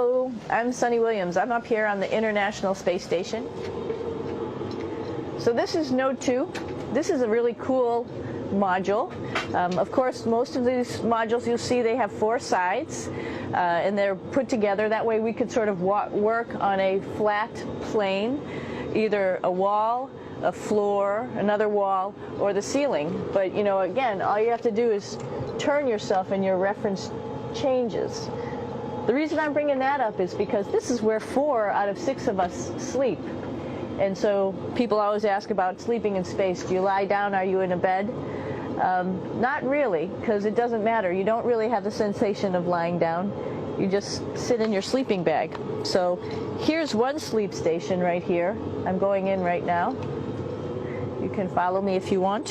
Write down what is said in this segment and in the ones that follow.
Hello, I'm Sunny Williams. I'm up here on the International Space Station. So this is Node 2. This is a really cool module. Of course, most of these modules you'll see they have 4 sides, and they're put together. That way we could sort of work on a flat plane, either a wall, a floor, another wall, or the ceiling. But you know, again, all you have to do is turn yourself and your reference changes. The reason I'm bringing that up is because this is where 4 out of 6 of us sleep. And so people always ask about sleeping in space. Do you lie down? Are you in a bed? Not really, because it doesn't matter. You don't really have the sensation of lying down. You just sit in your sleeping bag. So here's one sleep station right here. I'm going in right now. You can follow me if you want.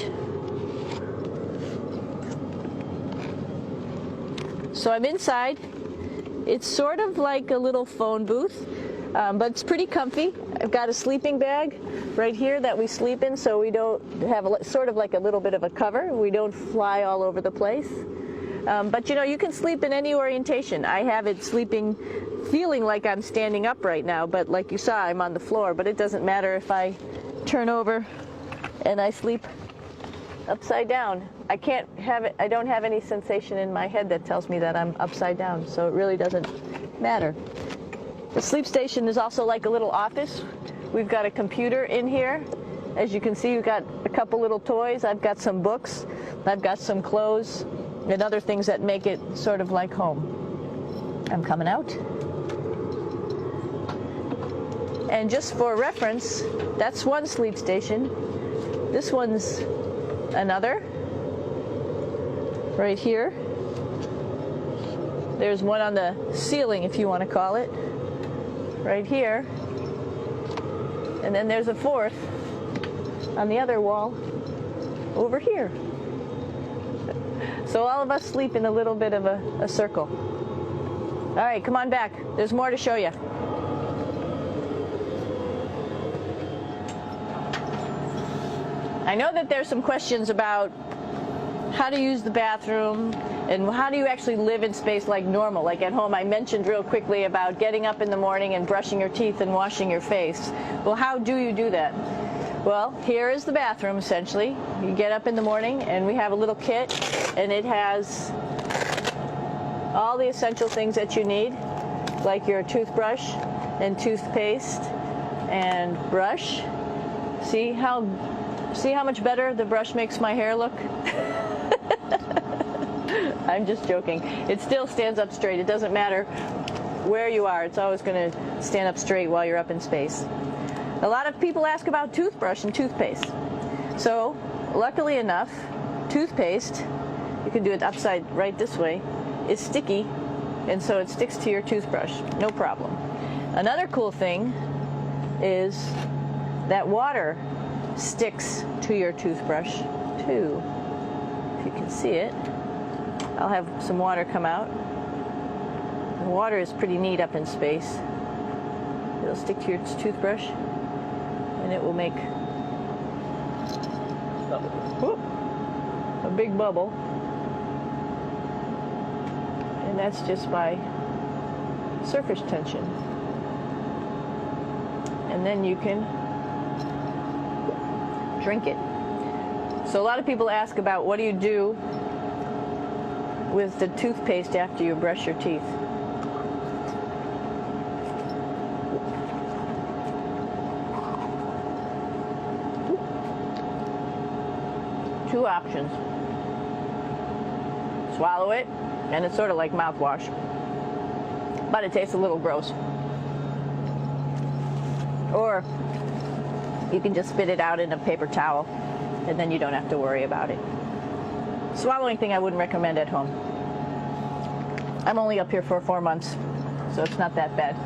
So I'm inside. It's sort of like a little phone booth, but it's pretty comfy. I've got a sleeping bag right here that we sleep in, so we don't have sort of like a little bit of a cover. We don't fly all over the place. But you know, you can sleep in any orientation. I have it sleeping, feeling like I'm standing up right now, but like you saw, I'm on the floor. But it doesn't matter if I turn over and I sleep upside down. I don't have any sensation in my head that tells me that I'm upside down, so it really doesn't matter. The sleep station is also like a little office. We've got a computer in here. As you can see, we've got a couple little toys. I've got some books. I've got some clothes and other things that make it sort of like home. I'm coming out. And just for reference, that's one sleep station. This one's another. Right here. There's one on the ceiling, if you want to call it. Right here. And then there's a 4th on the other wall over here. So all of us sleep in a little bit of a circle. All right, come on back. There's more to show you. I know that there's some questions about how to use the bathroom and how do you actually live in space like normal, like at home. I mentioned real quickly about getting up in the morning and brushing your teeth and washing your face. Well, how do you do that? Well, here is the bathroom, essentially. You get up in the morning and we have a little kit, and it has all the essential things that you need, like your toothbrush and toothpaste and brush. See how much better the brush makes my hair look? I'm just joking. It still stands up straight. It doesn't matter where you are. It's always going to stand up straight while you're up in space. A lot of people ask about toothbrush and toothpaste. So, luckily enough, toothpaste, you can do it upside right this way, is sticky, and so it sticks to your toothbrush. No problem. Another cool thing is that water sticks to your toothbrush too. If you can see it, I'll have some water come out. The water is pretty neat up in space. It'll stick to your toothbrush and it will make a big bubble, and that's just by surface tension. And then you can drink it. So a lot of people ask about what do you do with the toothpaste after you brush your teeth. Two options. Swallow it, and it's sort of like mouthwash, but it tastes a little gross. Or you can just spit it out in a paper towel, and then you don't have to worry about it. Swallowing thing I wouldn't recommend at home. I'm only up here for 4 months, so it's not that bad.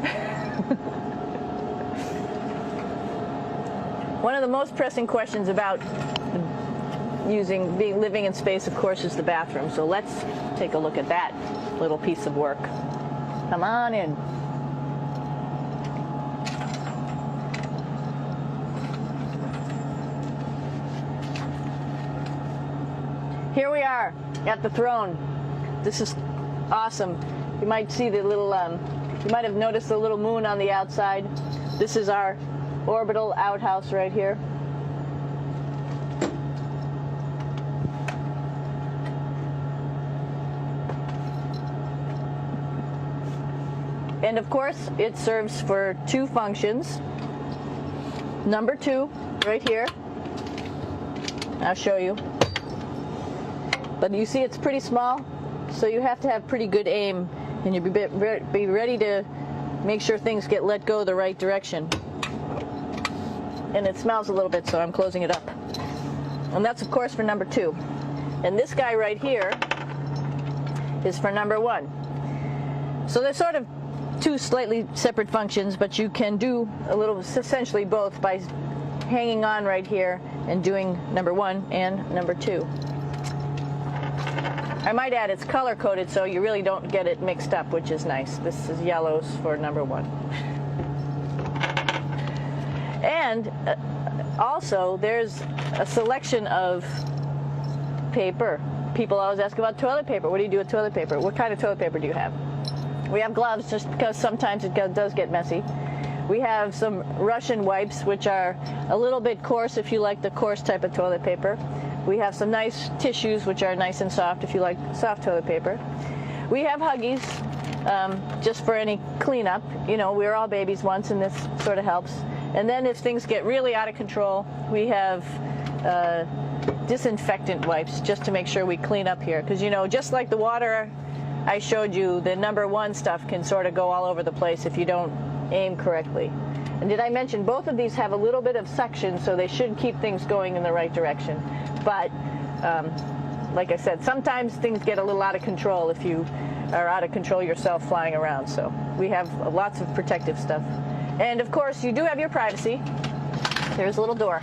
One of the most pressing questions about living in space, of course, is the bathroom. So let's take a look at that little piece of work. Come on in. Here we are at the throne. This is awesome. You might see the little, you might have noticed the little moon on the outside. This is our orbital outhouse right here. And of course, it serves for two functions. Number 2, right here. I'll show you. But you see it's pretty small, so you have to have pretty good aim, and you be ready to make sure things get let go the right direction. And it smells a little bit, so I'm closing it up. And that's, of course, for number 2. And this guy right here is for number 1. So they're sort of two slightly separate functions, but you can do a little, essentially both, by hanging on right here and doing number 1 and number 2. I might add it's color coded, so you really don't get it mixed up, which is nice. This is yellows for number 1. And also there's a selection of paper. People always ask about toilet paper. What do you do with toilet paper? What kind of toilet paper do you have? We have gloves, just because sometimes it does get messy. We have some Russian wipes, which are a little bit coarse if you like the coarse type of toilet paper. We have some nice tissues, which are nice and soft if you like soft toilet paper. We have Huggies, just for any cleanup. You know, we were all babies once, and this sort of helps. And then if things get really out of control, we have disinfectant wipes, just to make sure we clean up here. Because, you know, just like the water I showed you, the number 1 stuff can sort of go all over the place if you don't aim correctly. And did I mention both of these have a little bit of suction, so they should keep things going in the right direction. But like I said, sometimes things get a little out of control if you are out of control yourself flying around. So we have lots of protective stuff. And of course, you do have your privacy. There's a little door.